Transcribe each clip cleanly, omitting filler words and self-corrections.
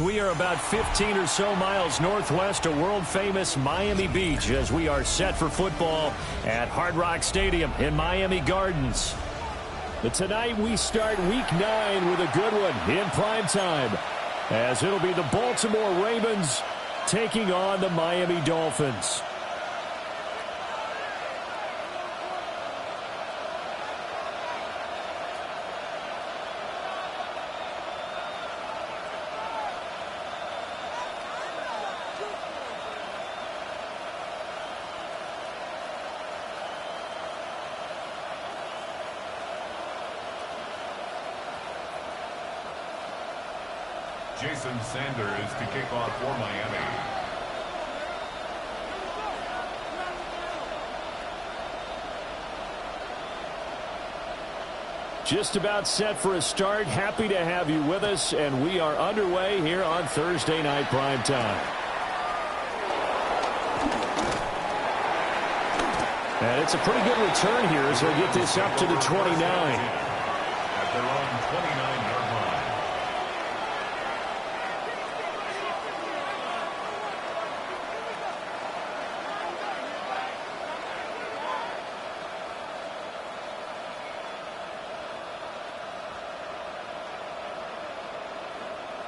We are about 15 or so miles northwest of world-famous Miami Beach as we are set for football at Hard Rock Stadium in Miami Gardens. But tonight we start Week 9 with a good one in prime time, as it'll be the Baltimore Ravens taking on the Miami Dolphins. Jason Sanders to kick off for Miami. Just about set for a start. Happy to have you with us, and we are underway here on Thursday Night Prime Time. And it's a pretty good return here as they'll get this up to the 29. At their own 29-yard line.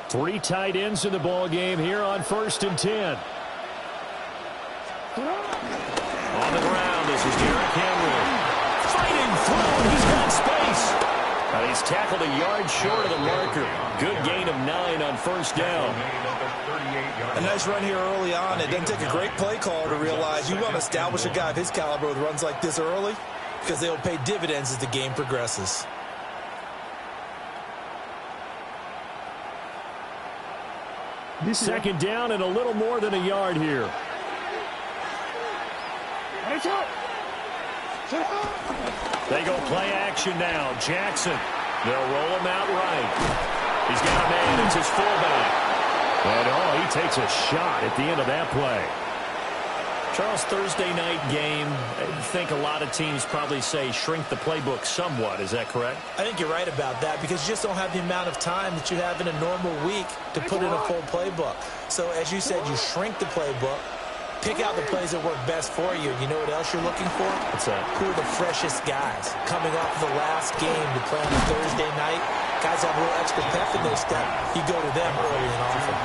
Three tight ends in the ball game here on 1st and 10. On the ground, this is Derrick Henry. Fighting through, he's got space. And he's tackled a yard short of the marker. Good gain of 9 on 1st down. A nice run here early on. It doesn't take a great play call to realize you want to establish a guy of his caliber with runs like this early, because they'll pay dividends as the game progresses. Second down and a little more than a yard here. They go play action now. Jackson. They'll roll him out right. He's got a man. It's his fullback. And, he takes a shot at the end of that play. Charles, Thursday night game, I think a lot of teams probably say shrink the playbook somewhat. Is that correct? I think you're right about that because you just don't have the amount of time that you have in a normal week to put in a full playbook. So, as you said, you shrink the playbook, pick out the plays that work best for you. You know what else you're looking for? What's that? Who are the freshest guys coming off the last game to play on a Thursday night? Guys have a little extra pep in their step. You go to them early and often.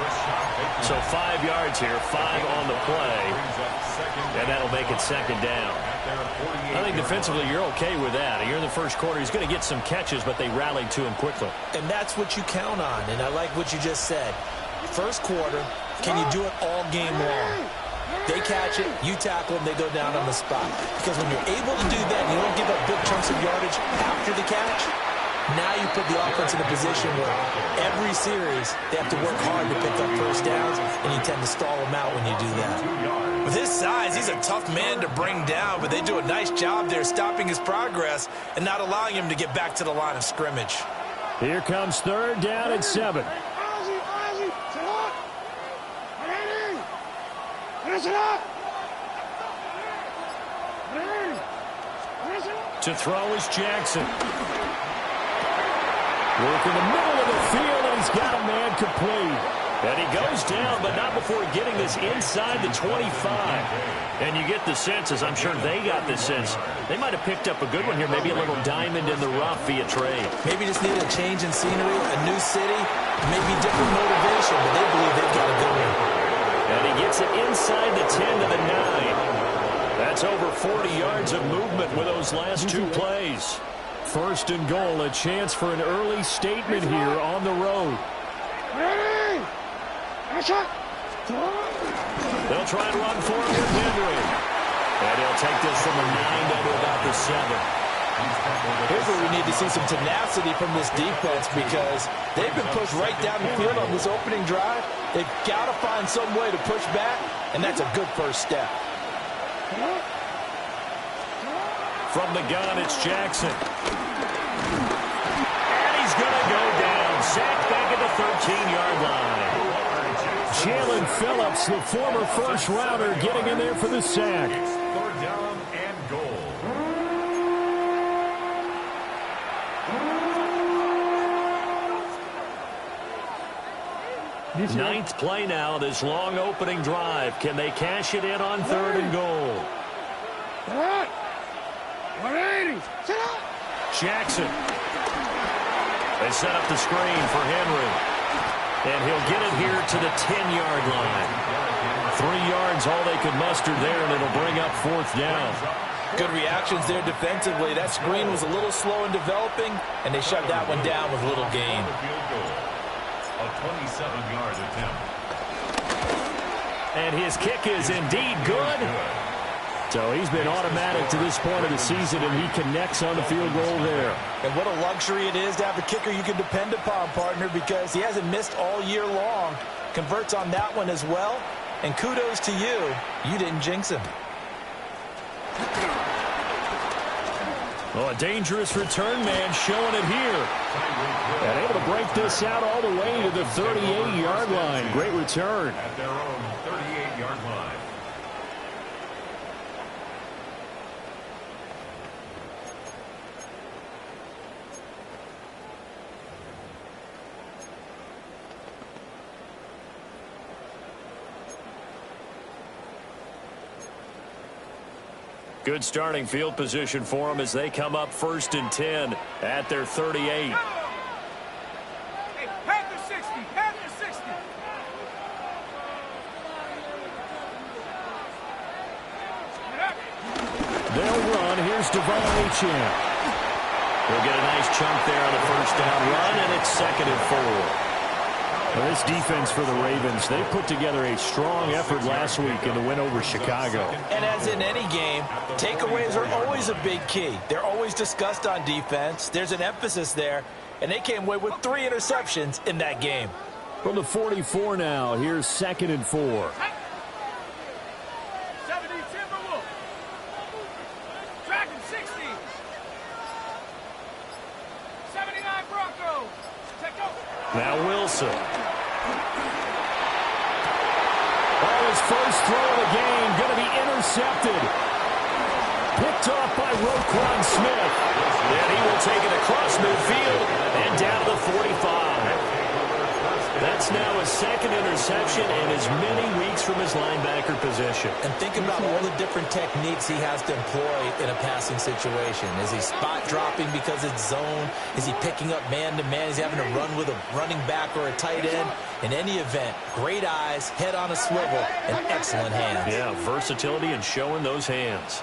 So 5 yards here, 5 on the play, and that'll make it second down. I think defensively you're okay with that. You're in the first quarter. He's going to get some catches, but they rallied to him quickly. And that's what you count on, and I like what you just said. First quarter, can you do it all game long? They catch it, you tackle them, they go down on the spot. Because when you're able to do that, and you don't give up big chunks of yardage after the catch, now you put the offense in a position where every series they have to work hard to pick up first downs, and you tend to stall them out when you do that. With his size, he's a tough man to bring down, but they do a nice job there stopping his progress and not allowing him to get back to the line of scrimmage. Here comes 3rd down and 7. To throw is Jackson. Work in the middle of the field, and he's got a man complete. And he goes down, but not before getting this inside the 25. And you get the sense, as I'm sure they got the sense, they might have picked up a good one here, maybe a little diamond in the rough via trade. Maybe just needed a change in scenery, a new city, maybe different motivation, but they believe they've got a good one. And he gets it inside the 10 to the 9. That's over 40 yards of movement with those last 2 plays. 1st and goal, a chance for an early statement here on the road. They'll try and run for him with Henry. And he'll take this from a 9 down to about the 7. Here's where we need to see some tenacity from this defense because they've been pushed right down the field on this opening drive. They've got to find some way to push back, and that's a good first step. From the gun, it's Jackson. And he's going to go down. Sacked back at the 13-yard line. Jalen Phillips, the former first-rounder, getting in there for the sack. 3rd down and goal. Ninth play now, this long opening drive. Can they cash it in on 3rd and goal? Jackson. They set up the screen for Henry. And he'll get it here to the 10-yard line. 3 yards, all they could muster there, and it'll bring up 4th down. Good reactions there defensively. That screen was a little slow in developing, and they shut that one down with little gain. A 27-yard attempt. And his kick is indeed good. So he's been automatic to this point of the season, and he connects on the field goal there. And what a luxury it is to have a kicker you can depend upon, partner, because he hasn't missed all year long. Converts on that one as well. And kudos to you. You didn't jinx him. Oh, a dangerous return man showing it here. And able to break this out all the way to the 38-yard line. Great return. At their own 38-yard line. Good starting field position for them as they come up 1st and 10 at their 38. Hey, Panther 60, Panther 60. They'll run. Here's Devon Achane. They'll get a nice chunk there on the 1st down run, and it's 2nd and 4. Well, this defense for the Ravens, they put together a strong effort last week in the win over Chicago. And as in any game, takeaways are always a big key. They're always discussed on defense. There's an emphasis there, and they came away with 3 interceptions in that game. From the 44 now, here's 2nd and 4. 70 Timberwolves. Dragon 60. 79 Broncos. Take over. Now Wilson. His first throw of the game going to be intercepted. Picked off by Roquan Smith. And he will take it across midfield and down to the 45. That's now his 2nd interception in as many weeks from his linebacker position. And think about all the different techniques he has to employ in a passing situation. Is he spot dropping because it's zone? Is he picking up man-to-man? Is he having to run with a running back or a tight end? In any event, great eyes, head on a swivel, and excellent hands. Yeah, versatility and showing those hands.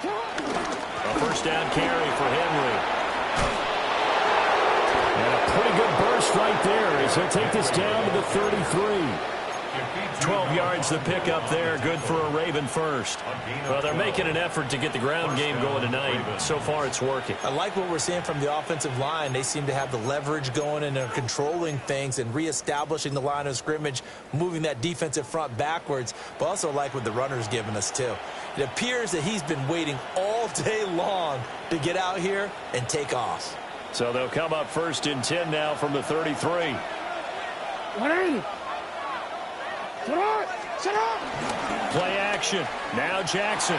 A 1st down carry for Henry. And a pretty good burst right there as he'll take this down to the 33. 12 yards the pickup there. Good for a Raven first. Well, they're making an effort to get the ground game going tonight. So far, it's working. I like what we're seeing from the offensive line. They seem to have the leverage going and they're controlling things and reestablishing the line of scrimmage, moving that defensive front backwards. But also like what the runner's giving us, too. It appears that he's been waiting all day long to get out here and take off. So they'll come up 1st and 10 now from the 33. Play action. Now Jackson.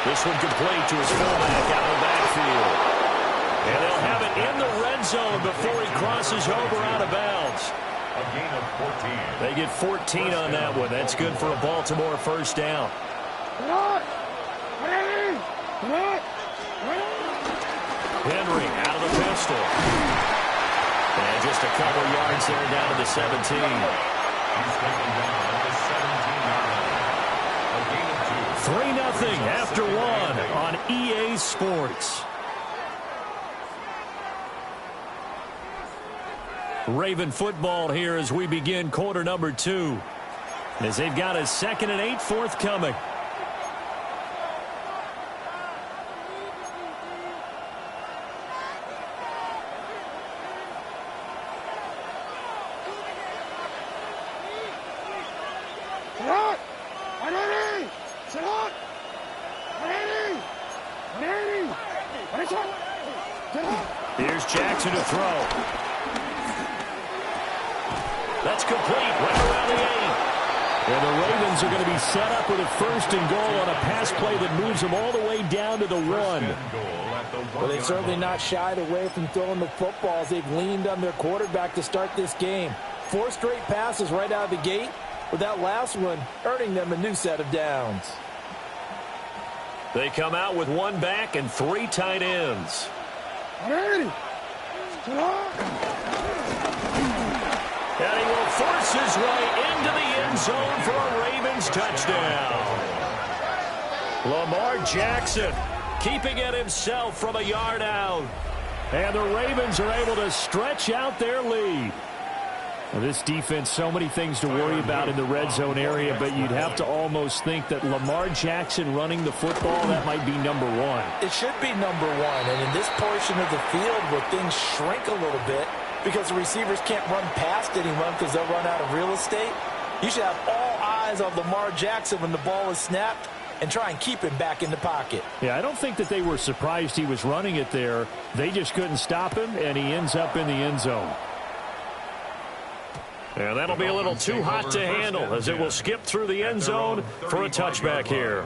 This one complete to his fullback out of the backfield. And they'll have it in the red zone before he crosses over out of bounds. A gain of 14. They get 14 on that one. That's good for a Baltimore 1st down. Henry out of the pistol. And just a couple yards there down to the 17. He's taken down at the 17-yard line. A gain of 2. 3-0 after 1 on EA Sports. Raven football here as we begin quarter number 2. As they've got a 2nd and 8 forthcoming. Here's Jackson to throw. That's complete right around the 8. And the Ravens are going to be set up with a 1st and goal on a pass play that moves them all the way down to the 1. Well, they've certainly not shied away from throwing the footballs. They've leaned on their quarterback to start this game. 4 straight passes right out of the gate, with that last one earning them a new set of downs. They come out with 1 back and 3 tight ends. And he will force his way into the end zone for a Ravens touchdown. Lamar Jackson keeping it himself from a yard out. And the Ravens are able to stretch out their lead. Well, this defense, so many things to worry about in the red zone area, but you'd have to almost think that Lamar Jackson running the football, that might be number 1. It should be number 1, and in this portion of the field where things shrink a little bit because the receivers can't run past anyone because they'll run out of real estate, you should have all eyes on Lamar Jackson when the ball is snapped and try and keep him back in the pocket. Yeah, I don't think that they were surprised he was running it there. They just couldn't stop him, and he ends up in the end zone. And that'll be a little too hot to handle as it will skip through the end zone for a touchback here.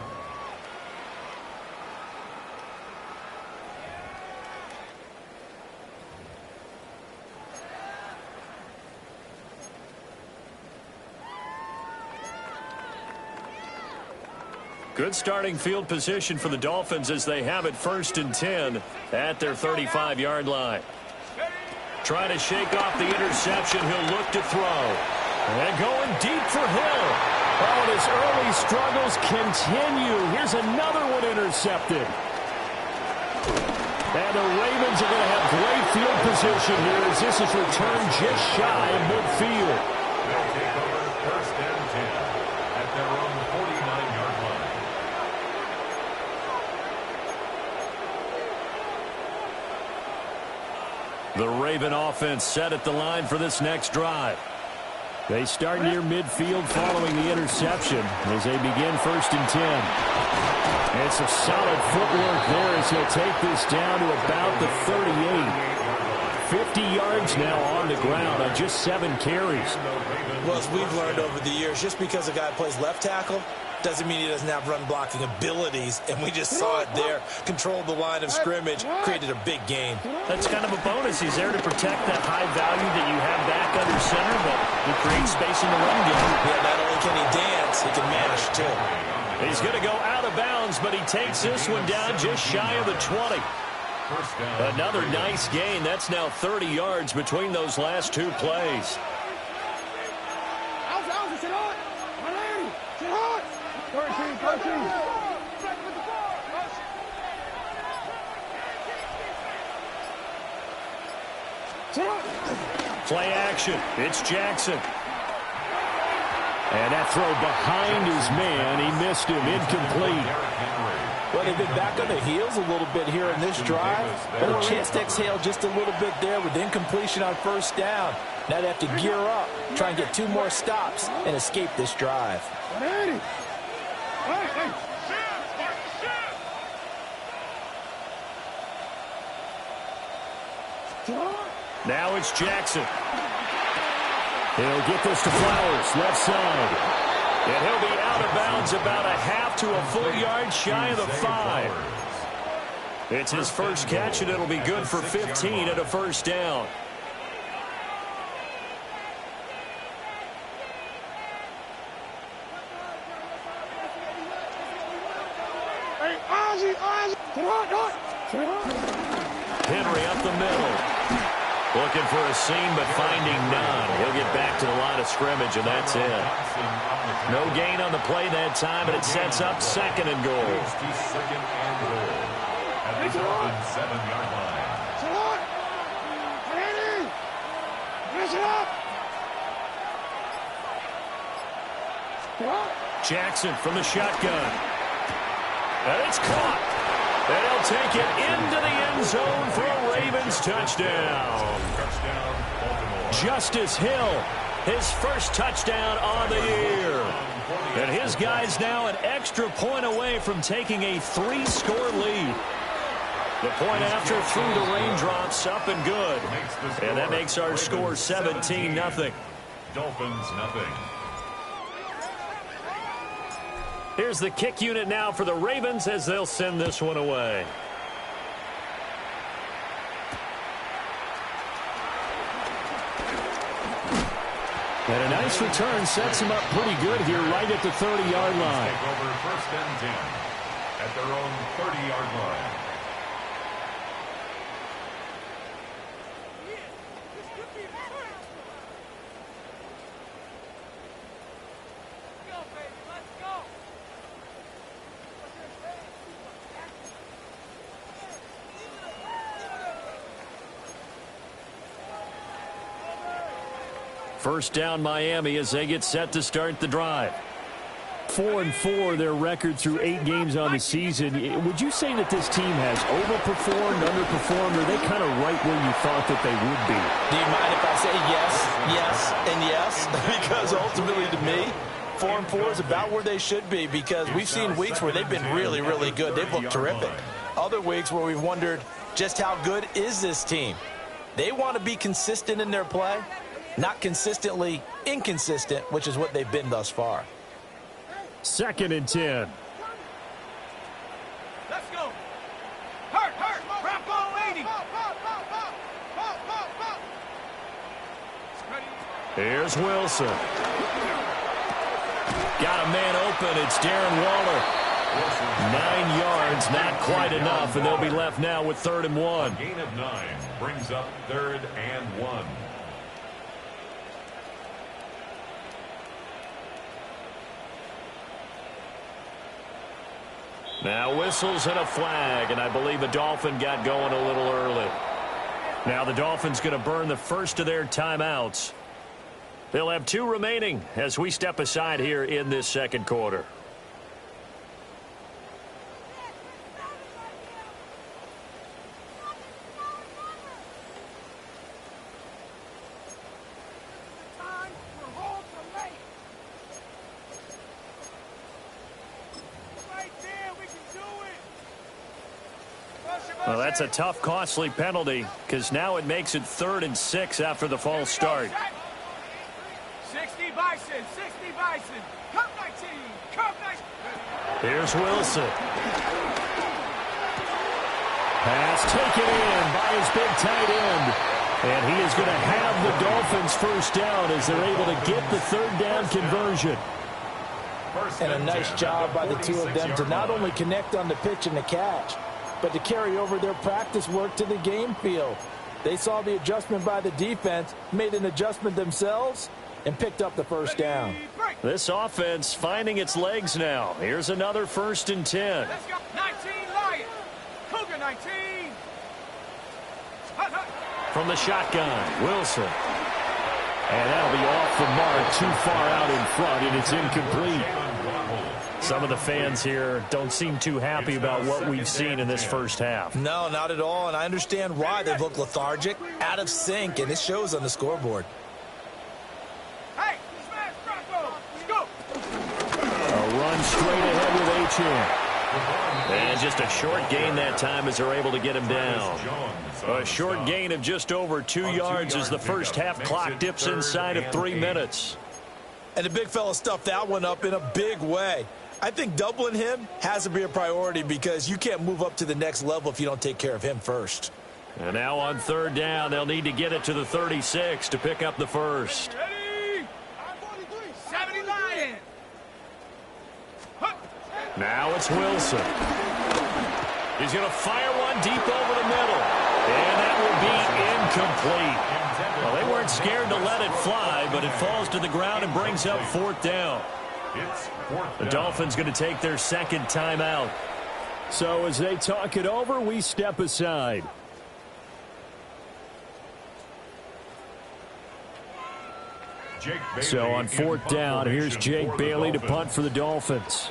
Good starting field position for the Dolphins as they have it 1st and 10 at their 35-yard line. Trying to shake off the interception. He'll look to throw. And going deep for Hill. Oh, and his early struggles continue. Here's another one intercepted. And the Ravens are going to have great field position here as this is returned just shy of midfield. They'll take over 1st and 10 at their own 49-yard line. The Raven offense set at the line for this next drive. They start near midfield following the interception as they begin 1st and 10. And it's a solid footwork there as he'll take this down to about the 38. 50 yards now on the ground on just 7 carries. Well, as we've learned over the years, just because a guy plays left tackle doesn't mean he doesn't have run blocking abilities, and we just saw it there. Controlled the line of scrimmage, created a big gain. That's kind of a bonus. He's there to protect that high value that you have back under center, but he creates space in the run game. Yeah, not only can he dance, he can mash, too. He's going to go out of bounds, but he takes this one down just shy of the 20. Another nice gain. That's now 30 yards between those last 2 plays. Play action. It's Jackson. And that throw behind his man. He missed him. Incomplete. Well, they've been back on their heels a little bit here in this drive. But a chance to exhale just a little bit there with incompletion on 1st down. Now they have to gear up, try and get 2 more stops, and escape this drive. Now it's Jackson. He'll get this to Flowers, left side. And he'll be out of bounds about a half to a full yard shy of the 5. It's his first catch, and it'll be good for 15 and a 1st down. Henry up the middle. Looking for a seam, but finding none. He'll get back to the line of scrimmage, and that's it. No gain on the play that time, and it sets up 2nd and goal. At the 7-yard line. Jackson from the shotgun. And it's caught. And he'll take it into the end zone for a Ravens touchdown. Justice Hill, his first touchdown on the year. And his guy's now an extra point away from taking a 3-score lead. The point after through the raindrops, up and good. And that makes our score 17-0. Dolphins 0. Here's the kick unit now for the Ravens as they'll send this one away. And a nice return sets him up pretty good here right at the 30-yard line. Take over 1st and 10 at their own 30-yard line. First down Miami as they get set to start the drive. 4-4 their record through 8 games on the season. Would you say that this team has overperformed, underperformed, or are they kind of right where you thought that they would be? Do you mind if I say yes, and yes? Because ultimately to me, 4-4 is about where they should be, because we've seen weeks where they've been really, really good. They've looked terrific. Other weeks where we've wondered just how good is this team. They want to be consistent in their play. Not consistently inconsistent, which is what they've been thus far. 2nd and 10. Let's go. Hurt. Bronco 80. Here's Wilson. Got a man open. It's Darren Waller. 9 yards, not quite enough, and they'll be left now with 3rd and 1. A gain of 9 brings up 3rd and 1. Now whistles and a flag, and I believe a Dolphin got going a little early. Now the Dolphins going to burn the first of their timeouts. They'll have 2 remaining as we step aside here in this 2nd quarter. Well, that's a tough, costly penalty, because now it makes it 3rd and 6 after the false start. 60 Bison. Cup 19. Here's Wilson. Pass taken in by his big tight end. And he is going to have the Dolphins first down as they're able to get the 3rd down conversion. And a nice job by the 2 of them to not only connect on the pitch and the catch, but to carry over their practice work to the game field. They saw the adjustment by the defense, made an adjustment themselves, and picked up the first down. This offense finding its legs now. Here's another 1st and 10. Let's go. 19 Lions. Cougar 19. From the shotgun, Wilson. And that'll be off the mark, too far out in front, and it's incomplete. Some of the fans here don't seem too happy about what we've seen in this first half. No, not at all, and I understand why. They've looked lethargic, out of sync, and it shows on the scoreboard. Hey, smash Bronco. Let's go. A run straight ahead with H.M. And just a short gain that time as they're able to get him down. A short gain of just over 2 yards as the first half clock dips inside of 3 minutes. And the big fella stuffed that one up in a big way. I think doubling him has to be a priority because you can't move up to the next level if you don't take care of him first. And now on 3rd down, they'll need to get it to the 36 to pick up the first. Ready? 70 Lions. Now it's Wilson. He's going to fire one deep over the middle. And that will be incomplete. Well, they weren't scared to let it fly, but it falls to the ground and brings up 4th down. The Dolphins going to take their 2nd timeout. So as they talk it over, we step aside. So on 4th down, here's Jake Bailey to punt for the Dolphins.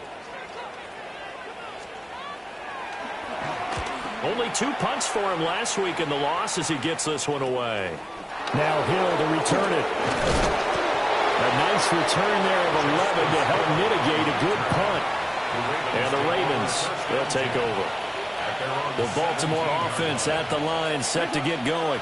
Only 2 punts for him last week in the loss as he gets this one away. Now Hill to return it. A nice return there of 11 to help mitigate a good punt. And the Ravens, they'll take over. The Baltimore offense at the line set to get going.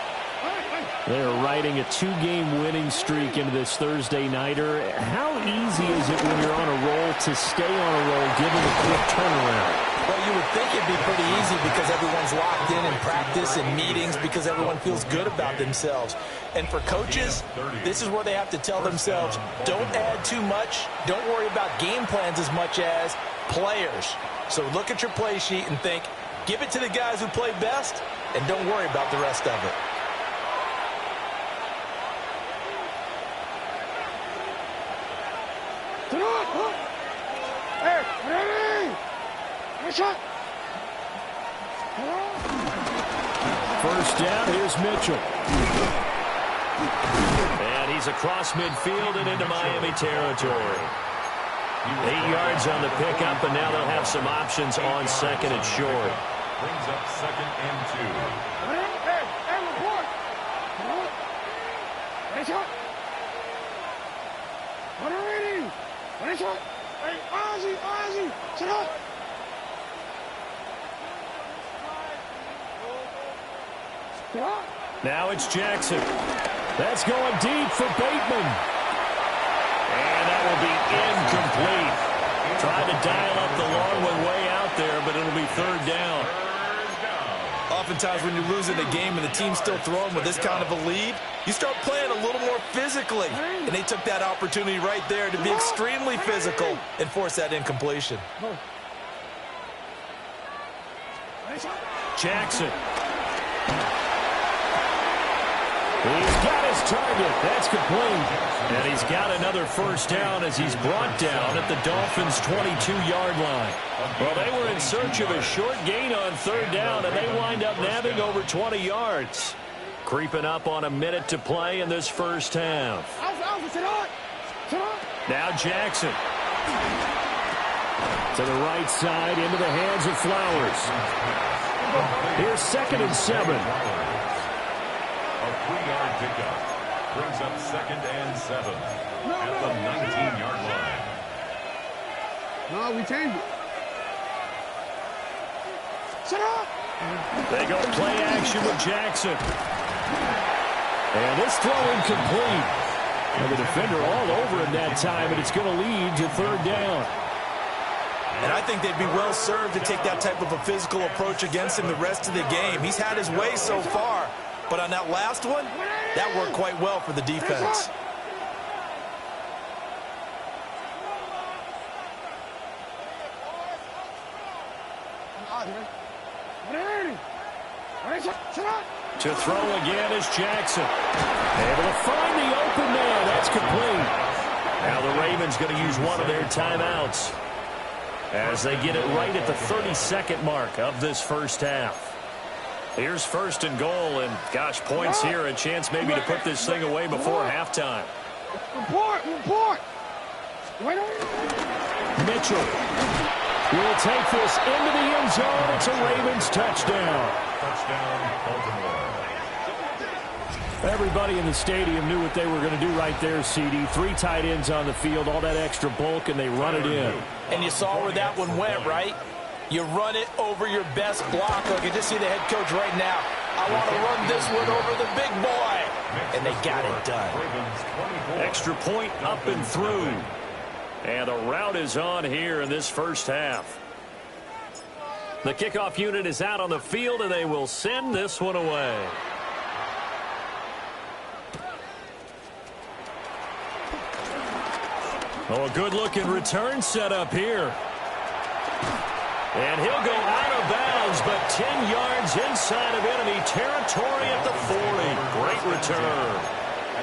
They're riding a 2-game winning streak into this Thursday nighter. How easy is it when you're on a roll to stay on a roll given the quick turnaround? Well, you would think it'd be pretty easy because everyone's locked in practice and meetings because everyone feels good about themselves. And for coaches, this is where they have to tell themselves, don't add too much. Don't worry about game plans as much as players. So look at your play sheet and think, give it to the guys who play best and don't worry about the rest of it. First down, here's Mitchell. And he's across midfield and into Miami territory. 8 yards on the pickup, and now they'll have some options on second and short. Brings up 2nd and 2. Now it's Jackson. That's going deep for Bateman. And that will be incomplete. Trying to dial up the long one way out there, but it'll be 3rd down. Oftentimes when you're losing a game and the team's still throwing with this kind of a lead, you start playing a little more physically. And they took that opportunity right there to be extremely physical and force that incompletion. Jackson. He's got his target. That's complete. And he's got another first down as he's brought down at the Dolphins' 22-yard line. Well, they were in search of a short gain on 3rd down, and they wind up nabbing over 20 yards. Creeping up on a minute to play in this first half. Now Jackson. To the right side, into the hands of Flowers. Here's 2nd and 7. A 3-yard pickup. Brings up 2nd and 7 at the 19-yard line. No, we changed it. They go play action with Jackson. And this throw incomplete. And the defender all over him that time, and it's going to lead to 3rd down. And I think they'd be well served to take that type of a physical approach against him the rest of the game. He's had his way so far, but on that last one, that worked quite well for the defense. To throw again is Jackson. Able to find the open man. That's complete. Now the Ravens going to use one of their timeouts as they get it right at the 32nd mark of this first half. Here's 1st and goal, and gosh, points here, a chance maybe to put this thing away before halftime. Report. Mitchell will take this into the end zone. It's a Ravens touchdown. Touchdown, Baltimore. Everybody in the stadium knew what they were going to do right there, CD. 3 tight ends on the field, all that extra bulk, and they run it in. And you saw where that one went, right? You run it over your best block. I can just see the head coach right now. I want to run this one over the big boy. And they got it done. Extra point up and through. And the route is on here in this first half. The kickoff unit is out on the field, and they will send this one away. Oh, a good-looking return set up here. And he'll go out of bounds, but 10 yards inside of enemy territory at the 40. Great return.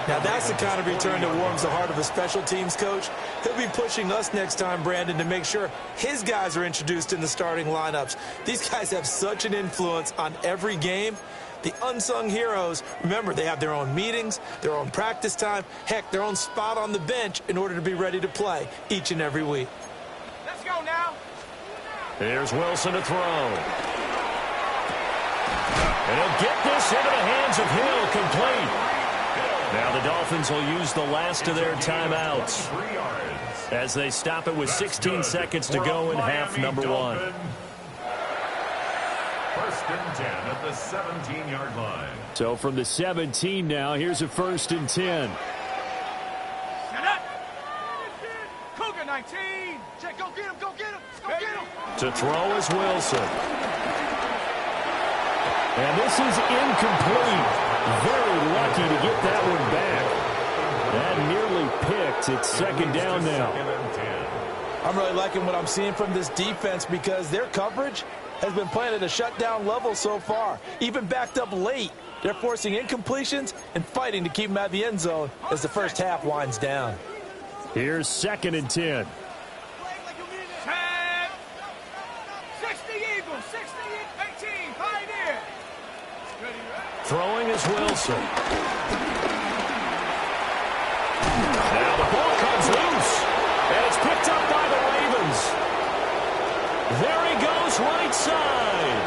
Now, that's the kind of return that warms the heart of a special teams coach. He'll be pushing us next time, Brandon, to make sure his guys are introduced in the starting lineups. These guys have such an influence on every game. The unsung heroes, remember, they have their own meetings, their own practice time, heck, their own spot on the bench in order to be ready to play each and every week. Let's go now. Here's Wilson to throw. And he'll get this into the hands of Hill, complete. Now the Dolphins will use the last of their timeouts as they stop it with 16 seconds to go in half number 1. First and 10 at the 17-yard line. So from the 17 now, here's a 1st and 10. Set up. Cougar 19. Check, go get him, go get him, go get him. To throw is Wilson. And this is incomplete. Very lucky to get that one back. That nearly picked. It's second down now. I'm really liking what I'm seeing from this defense because their coverage has been playing at a shutdown level so far. Even backed up late, they're forcing incompletions and fighting to keep them out of the end zone as the first half winds down. Here's 2nd and 10. 60 Eagles, 60, 18, Pioneer. Throwing is Wilson. Now the ball comes loose, and it's picked up by the Ravens. There he goes, right side.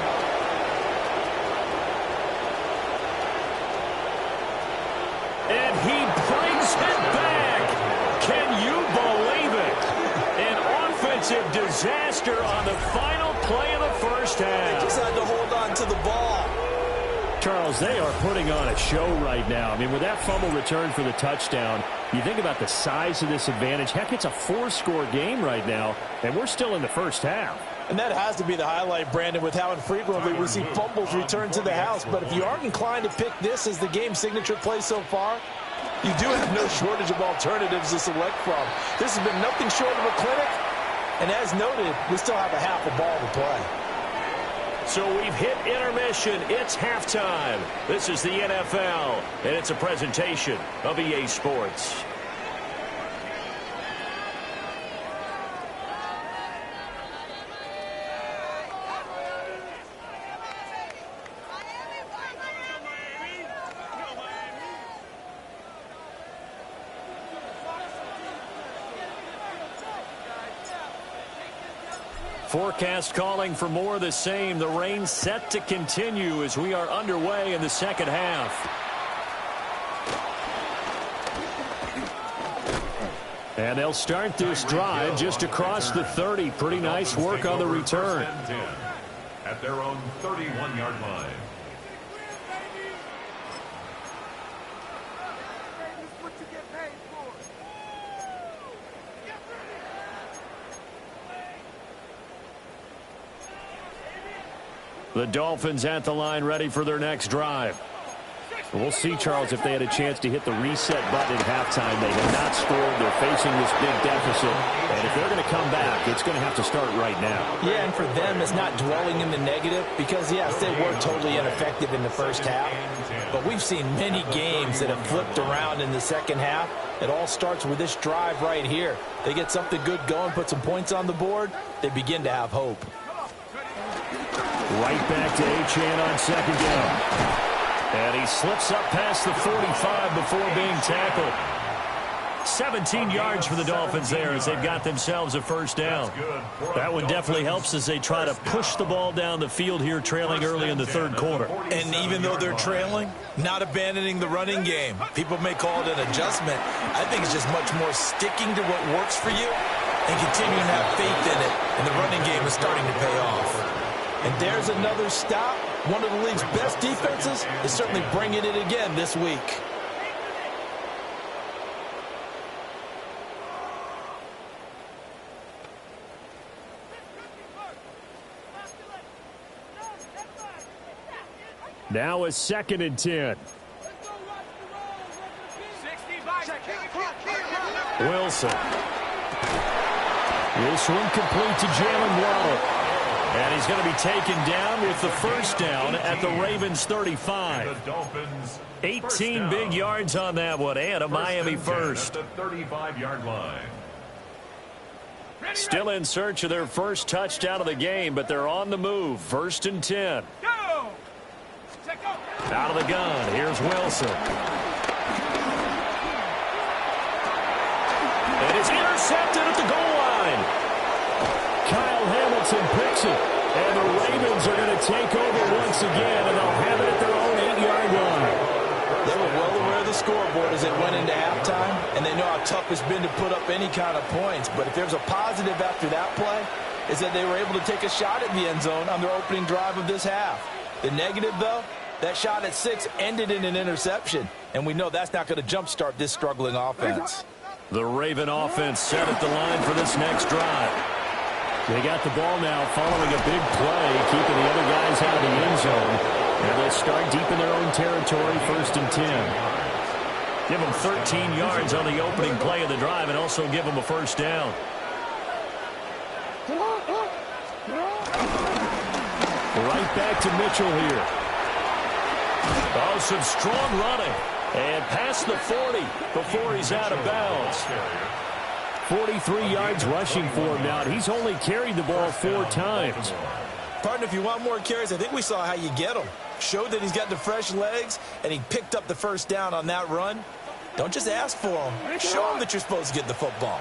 And he brings it back. Can you believe it? An offensive disaster on the final play of the first half. They just had to hold on to the ball. Charles, they are putting on a show right now. I mean, with that fumble return for the touchdown, you think about the size of this advantage. Heck, it's a 4-score game right now, and we're still in the first half. And that has to be the highlight, Brandon, with how infrequently we see fumbles return to the house. But if you aren't inclined to pick this as the game's signature play so far, you do have no shortage of alternatives to select from. This has been nothing short of a clinic. And as noted, we still have a half a ball to play. So we've hit intermission. It's halftime. This is the NFL, and it's a presentation of EA Sports. Forecast calling for more of the same. The rain set to continue as we are underway in the second half. And they'll start this drive just across the 30. Pretty nice work on the return. At their own 31-yard line. The Dolphins at the line ready for their next drive. We'll see, Charles, if they had a chance to hit the reset button at halftime. They have not scored. They're facing this big deficit. And if they're going to come back, it's going to have to start right now. Yeah, and for them, it's not dwelling in the negative because, yes, they were totally ineffective in the first half. But we've seen many games that have flipped around in the second half. It all starts with this drive right here. They get something good going, put some points on the board, they begin to have hope. Right back to Achane on second down. And he slips up past the 45 before being tackled. 17 yards for the Dolphins there as they've got themselves a first down. That one definitely helps as they try to push the ball down the field here, trailing early in the third quarter. And even though they're trailing, not abandoning the running game. People may call it an adjustment. I think it's just much more sticking to what works for you and continuing to have faith in it. And the running game is starting to pay off. And there's another stop. One of the league's best defenses is certainly bringing it again this week. Now a 2nd and 10. Wilson. This one complete to Jalen Waddle. And he's going to be taken down with the first down at the Ravens 35. 18 big yards on that one, and a Miami first. At the 35-yard line. Still in search of their first touchdown of the game, but they're on the move. 1st and 10. Out of the gun, here's Wilson. And it's intercepted at the goal line. Kyle Hamilton picks it, and the Ravens are going to take over once again, and they'll have it at their own 8-yard line. They were well aware of the scoreboard as they went into halftime, and they know how tough it's been to put up any kind of points. But if there's a positive after that play, is that they were able to take a shot at the end zone on their opening drive of this half. The negative, though, that shot at 6 ended in an interception, and we know that's not going to jumpstart this struggling offense. The Raven offense set at the line for this next drive. They got the ball now following a big play, keeping the other guys out of the end zone. And they'll start deep in their own territory, 1st and 10. Give them 13 yards on the opening play of the drive and also give them a first down. Right back to Mitchell here. Oh, some strong running. And past the 40 before he's out of bounds. 43 yards rushing for him now. He's only carried the ball 4 times. Partner, if you want more carries, I think we saw how you get him. Showed that he's got the fresh legs, and he picked up the first down on that run. Don't just ask for him. Show him that you're supposed to get the football.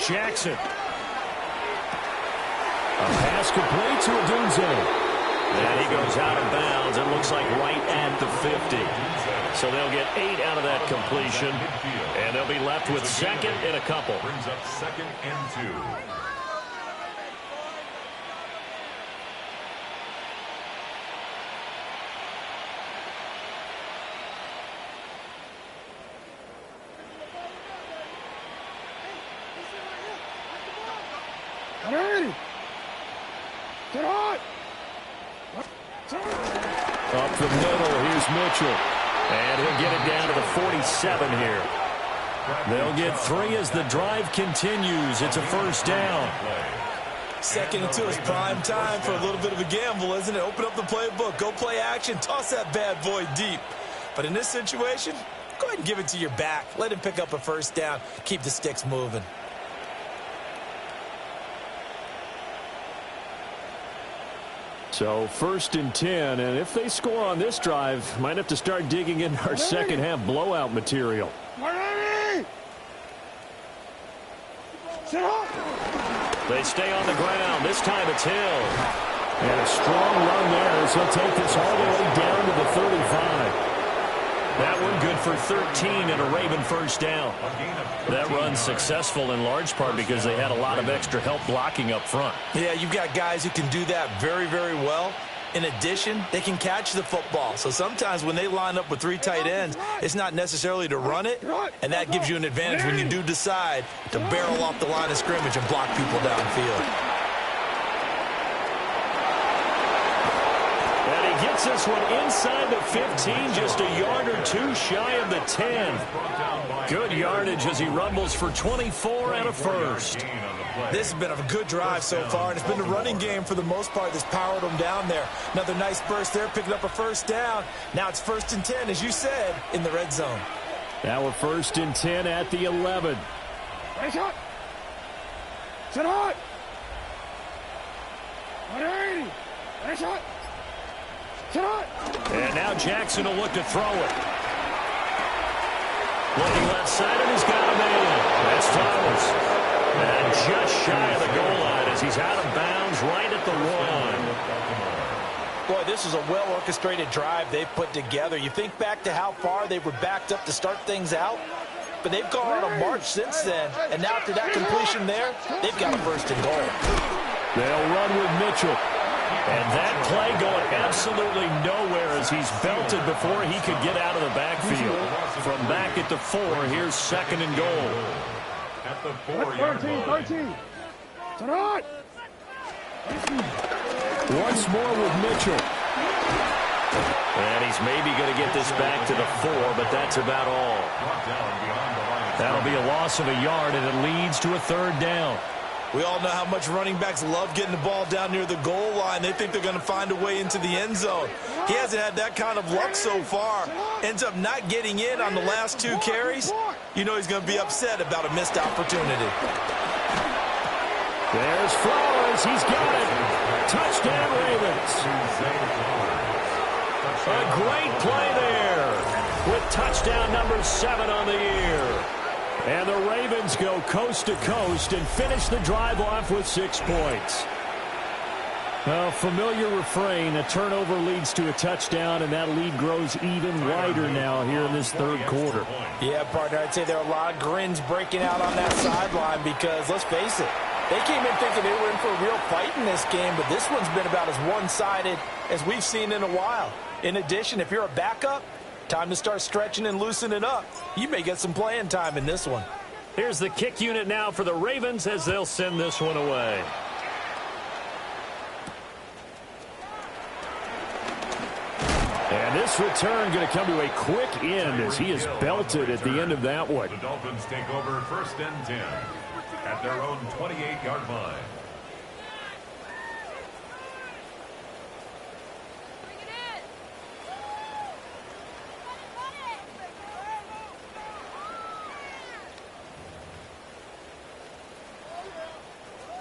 Jackson. A pass complete to Odunze. And he goes out of bounds. It looks like right at the 50. So they'll get 8 out of that completion. And they'll be left with 2nd and a couple. Brings up 2nd and 2. Up the middle, here's Mitchell. And he'll get it down to the 47 here. They'll get 3 as the drive continues. It's a first down. 2nd and 2 is prime time for a little bit of a gamble, isn't it? Open up the playbook, go play action, toss that bad boy deep. But in this situation, go ahead and give it to your back. Let him pick up a first down. Keep the sticks moving. So 1st and 10, and if they score on this drive, might have to start digging in our second half blowout material. They stay on the ground. This time it's Hill. And a strong run there as he'll take this all the way down to the 35. That one good for 13 and a Raven first down. That run's successful in large part because they had a lot of extra help blocking up front. Yeah, you've got guys who can do that very, very well. In addition, they can catch the football. So sometimes when they line up with 3 tight ends, it's not necessarily to run it, and that gives you an advantage when you do decide to barrel off the line of scrimmage and block people downfield. Gets this one inside the 15, just a yard or 2 shy of the 10. Good yardage as he rumbles for 24 and a first. This has been a good drive so far, and it's been the running game for the most part that's powered them down there. Another nice burst there, picking up a first down. Now it's 1st and 10, as you said, in the red zone. Now we're 1st and 10 at the 11. Nice shot. Sit hot. 180. Nice shot. And now Jackson will look to throw it. Looking left side, and he's got a man. That's Thomas. And just shy of the goal line as he's out of bounds right at the 1. Boy, this is a well-orchestrated drive they've put together. You think back to how far they were backed up to start things out, but they've gone on a march since then. And now after that completion there, they've got a 1st and goal. They'll run with Mitchell. And that play going absolutely nowhere as he's belted before he could get out of the backfield. From back at the 4, here's 2nd and goal. At the 4-yard line. 13. Turn. Once more with Mitchell. And he's maybe going to get this back to the 4, but that's about all. That'll be a loss of a yard, and it leads to a 3rd down. We all know how much running backs love getting the ball down near the goal line. They think they're going to find a way into the end zone. He hasn't had that kind of luck so far. Ends up not getting in on the last 2 carries. You know he's going to be upset about a missed opportunity. There's Flowers. He's got it. Touchdown, Ravens. A great play there with touchdown number 7 on the year. And the Ravens go coast to coast and finish the drive off with 6 points. Well, familiar refrain, a turnover leads to a touchdown, and that lead grows even wider now here in this third quarter. Yeah, partner, I'd say there are a lot of grins breaking out on that sideline because, let's face it, they came in thinking they were in for a real fight in this game, but this one's been about as one-sided as we've seen in a while. In addition, if you're a backup, time to start stretching and loosening up. You may get some playing time in this one. Here's the kick unit now for the Ravens as they'll send this one away. And this return going to come to a quick end as he is belted at the end of that one. The Dolphins take over 1st and 10 at their own 28-yard line.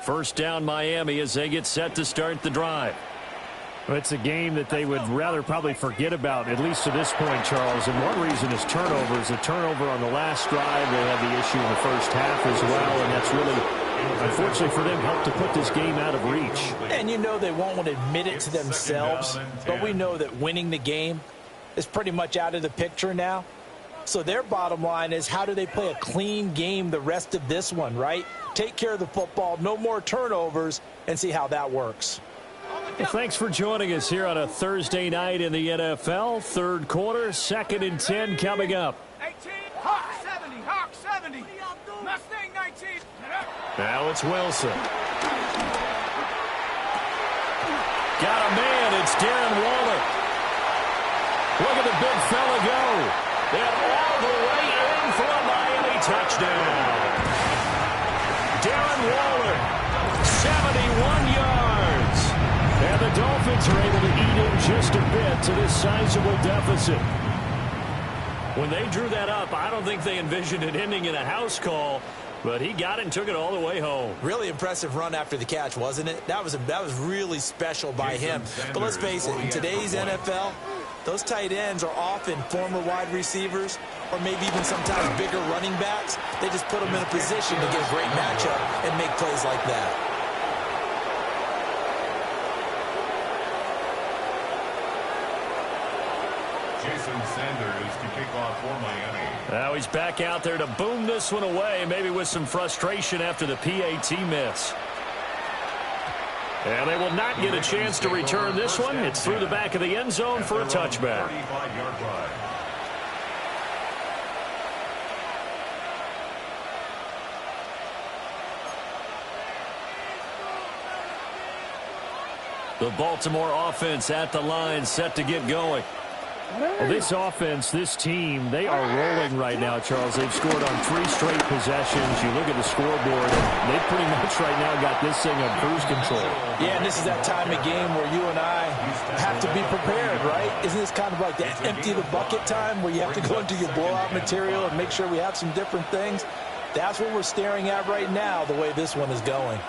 First down Miami as they get set to start the drive. It's a game that they would rather probably forget about, at least to this point, Charles. And one reason is turnovers. A turnover on the last drive. They had the issue in the first half as well, and that's really, unfortunately for them, helped to put this game out of reach. And you know they won't want to admit it to themselves, but we know that winning the game is pretty much out of the picture now. So their bottom line is, how do they play a clean game the rest of this one, right? Take care of the football, no more turnovers, and see how that works. Well, thanks for joining us here on a Thursday night in the NFL. Third quarter, 2nd and 10 coming up. 18, Hawk 70, Hawk 70, Mustang 19. Now it's Wilson. Got a man, it's Darren Waller. Look at the big fella go. And all the way in for a Miami touchdown. Darren Waller, 71 yards. And the Dolphins are able to eat in just a bit to this sizable deficit. When they drew that up, I don't think they envisioned it ending in a house call, but he got it and took it all the way home. Really impressive run after the catch, wasn't it? That was really special by him. But let's face it, in today's NFL, those tight ends are often former wide receivers or maybe even sometimes bigger running backs. They just put them in a position to get a great matchup and make plays like that. Jason Sanders to kick off for Miami. Now he's back out there to boom this one away, maybe with some frustration after the PAT miss. And they will not get a chance to return this one. It's through the back of the end zone for a touchback. 35-yard line. The Baltimore offense at the line, set to get going. Well, this offense, this team, they are rolling right now, Charles. They've scored on 3 straight possessions. You look at the scoreboard, and they pretty much right now got this thing on cruise control. Yeah, and this is that time of game where you and I have to be prepared, right? Isn't this kind of like that empty the bucket time where you have to go into your blowout material and make sure we have some different things? That's what we're staring at right now, the way this one is going.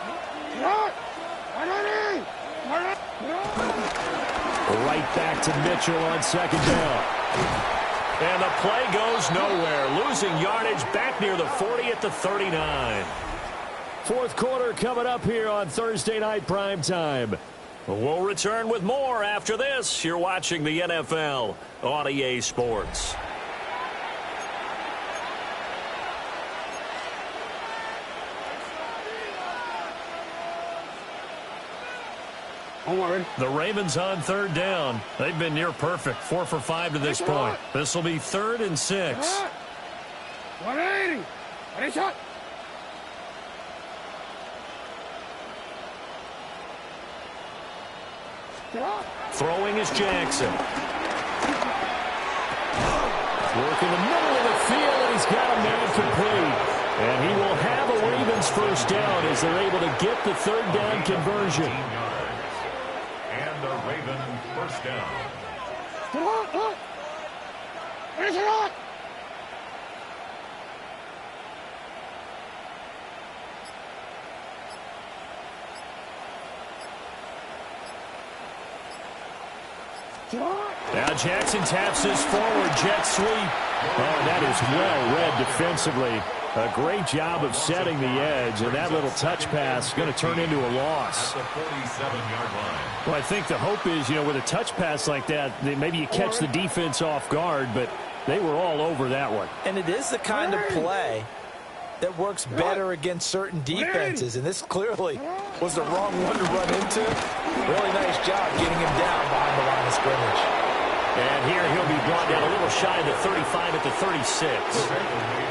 Right back to Mitchell on 2nd down. And the play goes nowhere. Losing yardage back near the 40 at the 39. Fourth quarter coming up here on Thursday Night Primetime. We'll return with more after this. You're watching the NFL on EA Sports. The Ravens on 3rd down. They've been near perfect. 4 for 5 to this point. This will be 3rd and 6. 180. Ready, shot. Throwing is Jackson. Work in the middle of the field, and he's got a man complete. And he will have a Ravens first down as they're able to get the 3rd down conversion. And the Raven first down. Now Jackson taps this forward jet sweep. Oh, that is well read defensively. A great job of setting the edge, and that little touch pass is going to turn into a loss. At the 47-yard line. Well, I think the hope is, with a touch pass like that, maybe you catch the defense off guard, but they were all over that one. And it is the kind of play that works better against certain defenses, and this clearly was the wrong one to run into. Really nice job getting him down behind the line of scrimmage. And here he'll be brought down a little shy of the 35 at the 36.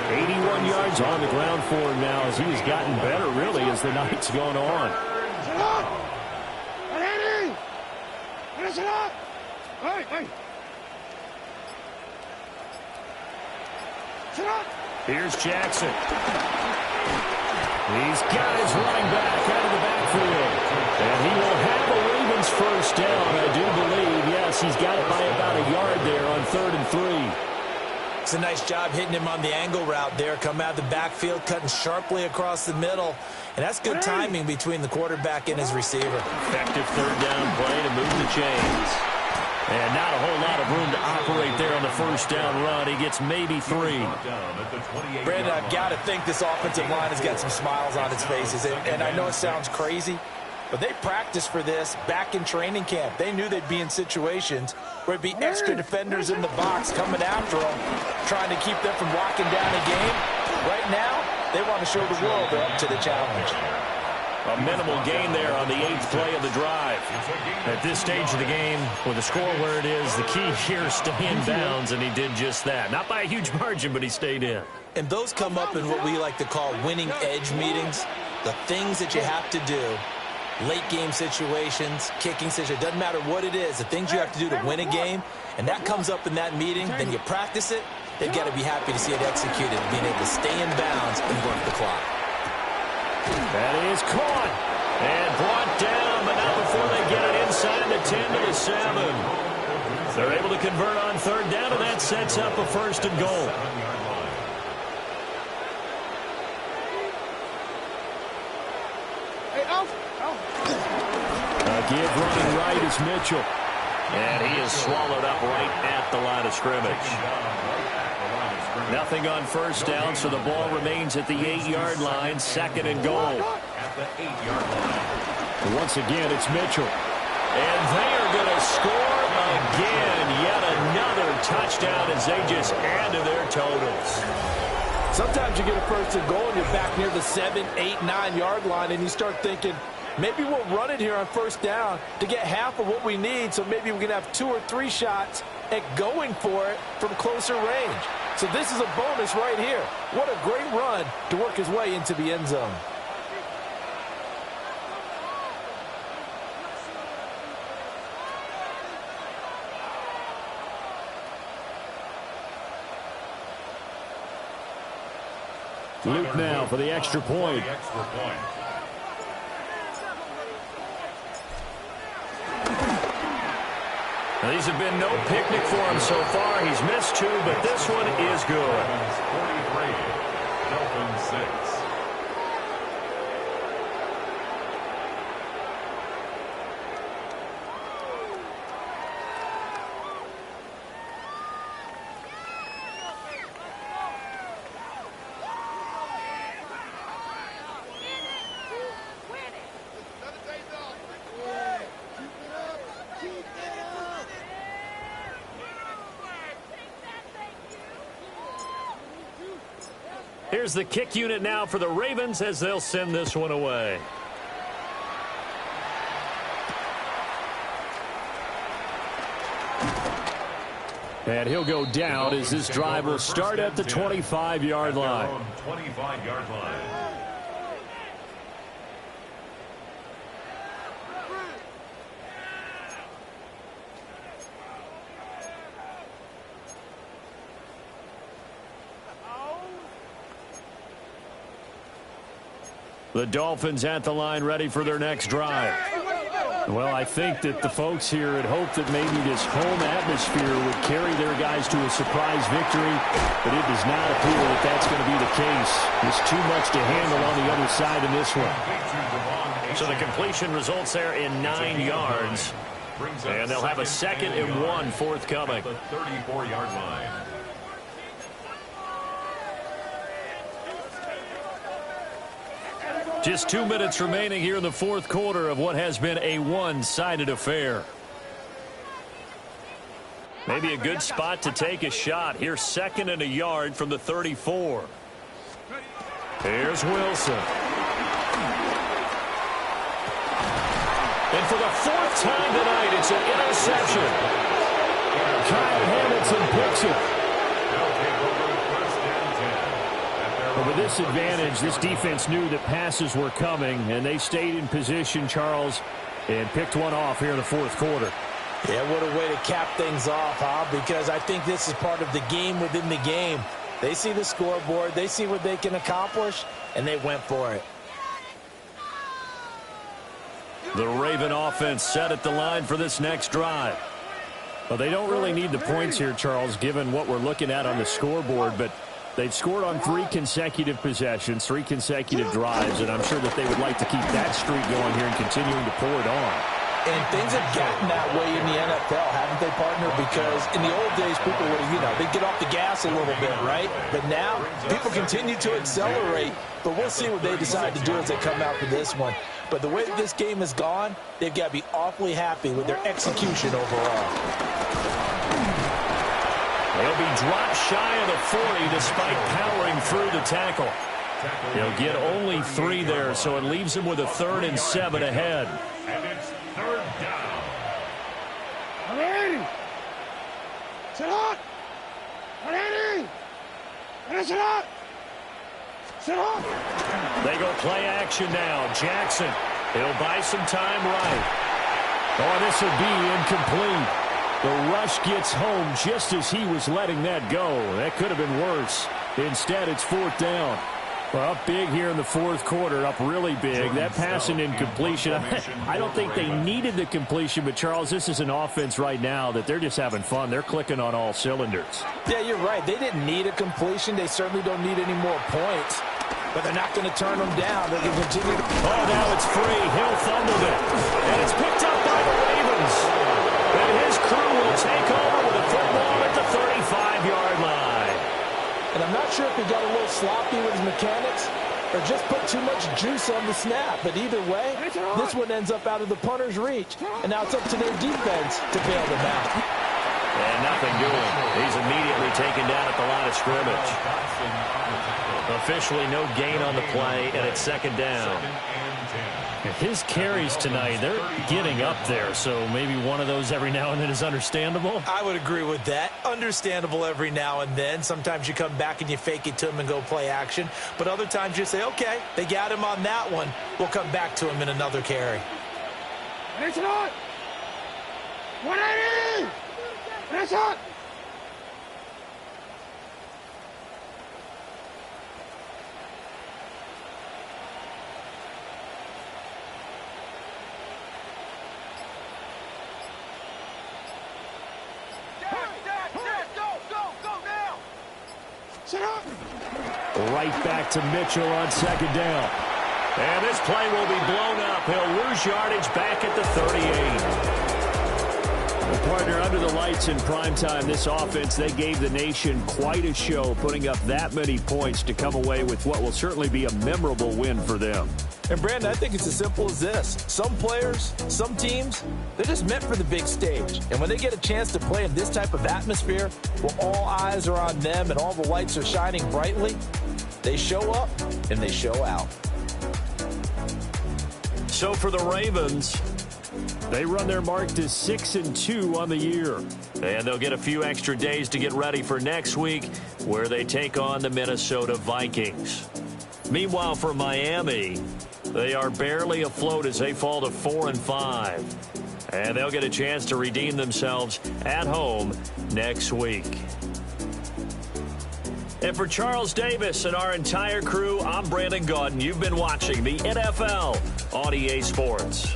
81 yards on the ground for him now as he's gotten better, really, as the night's gone on. Here's Jackson. He's got his running back out of the backfield. And he will have a Ravens first down, I do believe. Yes, he's got it by about a yard there on 3rd and 3. It's a nice job hitting him on the angle route there. Come out of the backfield, cutting sharply across the middle. And that's good timing between the quarterback and his receiver. Effective 3rd down play to move the chains. And not a whole lot of room to operate there on the first down run. He gets maybe 3. Brandon, I've got to think this offensive line has got some smiles on its faces. And I know it sounds crazy, but they practiced for this back in training camp. They knew they'd be in situations where it'd be extra defenders in the box coming after them, trying to keep them from locking down a game. Right now, they want to show the world they're up to the challenge. A minimal gain there on the 8th play of the drive. At this stage of the game, with the score where it is, the key here is stay in bounds, and he did just that. Not by a huge margin, but he stayed in. And those come up in what we like to call winning edge meetings. The things that you have to do, late game situations, kicking situations, doesn't matter what it is, the things you have to do to win a game, and that comes up in that meeting, then you practice it, they've got to be happy to see it executed, being able to stay in bounds and work the clock. That is caught and brought down, but not before they get it inside the 10 to the 7. They're able to convert on 3rd down, and that sets up a 1st and goal. A give running right is Mitchell. And he is swallowed up right at the line of scrimmage. Nothing on 1st down, so the ball remains at the 8-yard line, 2nd and goal. At the 8-yard line. Once again, it's Mitchell. And they are going to score again. Yet another touchdown as they just add to their totals. Sometimes you get a 1st and goal and you're back near the 7, 8, 9-yard line, and you start thinking, maybe we'll run it here on 1st down to get half of what we need, so maybe we can have 2 or 3 shots at going for it from closer range. So this is a bonus right here. What a great run to work his way into the end zone. Luke now for the extra point. Now, these have been no picnic for him so far. He's missed 2, but this one is good. 43, Dolphins 6. Here's the kick unit now for the Ravens as they'll send this one away. And he'll go down as this drive will start at the 25-yard line. 25-yard line. The Dolphins at the line ready for their next drive. Well, I think that the folks here had hoped that maybe this home atmosphere would carry their guys to a surprise victory, but it does not appear that that's going to be the case. There's too much to handle on the other side in this one. So the completion results there in 9 yards, and they'll have a 2nd and 1 forthcoming. The 34-yard line. Just 2 minutes remaining here in the fourth quarter of what has been a one-sided affair. Maybe a good spot to take a shot. Here's 2nd and a yard from the 34. Here's Wilson. And for the 4th time tonight, it's an interception. Kyle Hamilton picks it. But with this advantage, this defense knew that passes were coming, and they stayed in position, Charles, and picked one off here in the fourth quarter. Yeah, what a way to cap things off, huh? Because I think this is part of the game within the game. They see the scoreboard, they see what they can accomplish, and they went for it. The Raven offense set at the line for this next drive. Well, they don't really need the points here, Charles, given what we're looking at on the scoreboard, but they've scored on 3 consecutive possessions, 3 consecutive drives, and I'm sure that they would like to keep that streak going here and continuing to pour it on. And things have gotten that way in the NFL, haven't they, partner? Because in the old days, people would, they'd get off the gas a little bit, right? But now, people continue to accelerate. But we'll see what they decide to do as they come out for this one. But the way that this game has gone, they've got to be awfully happy with their execution overall. They'll be dropped shy of the 40 despite powering through the tackle. He'll get only 3 there, so it leaves him with a 3rd and 7 ahead. And it's 3rd down. Ready. Sit up. Ready. Sit up. Sit up. They go play action now. Jackson, he'll buy some time right. Oh, this will be incomplete. The rush gets home just as he was letting that go. That could have been worse. Instead, it's 4th down. Well, up big here in the fourth quarter, up really big. That pass and incompletion, I don't think they needed the completion, but, Charles, this is an offense right now that they're just having fun. They're clicking on all cylinders. Yeah, you're right. They didn't need a completion. They certainly don't need any more points. But they're not going to turn them down. They're going to continue to... Oh, now it's free. Hill fumbled it. And it's picked up by the Ravens. And his crew will take over with a football at the 35-yard line. And I'm not sure if he got a little sloppy with his mechanics or just put too much juice on the snap. But either way, this one ends up out of the punter's reach. And now it's up to their defense to bail them out. And nothing doing. He's immediately taken down at the line of scrimmage. Officially no gain on the play, and it's 2nd down. His carries tonight, they're getting up there, so maybe one of those every now and then is understandable. I would agree with that. Understandable every now and then. Sometimes you come back and you fake it to him and go play action. But other times you say, okay, they got him on that one. We'll come back to him in another carry. It's not. 180. It's not. Right back to Mitchell on 2nd down. And this play will be blown up. He'll lose yardage back at the 38. Well, partner, under the lights in primetime, this offense, they gave the nation quite a show, putting up that many points to come away with what will certainly be a memorable win for them. And, Brandon, I think it's as simple as this. Some players, some teams, they're just meant for the big stage. And when they get a chance to play in this type of atmosphere, where all eyes are on them and all the lights are shining brightly, they show up and they show out. So for the Ravens, they run their mark to 6-2 on the year. And they'll get a few extra days to get ready for next week, where they take on the Minnesota Vikings. Meanwhile, for Miami, they are barely afloat as they fall to 4-5. And they'll get a chance to redeem themselves at home next week. And for Charles Davis and our entire crew, I'm Brandon Gaudin. You've been watching the NFL on EA Sports.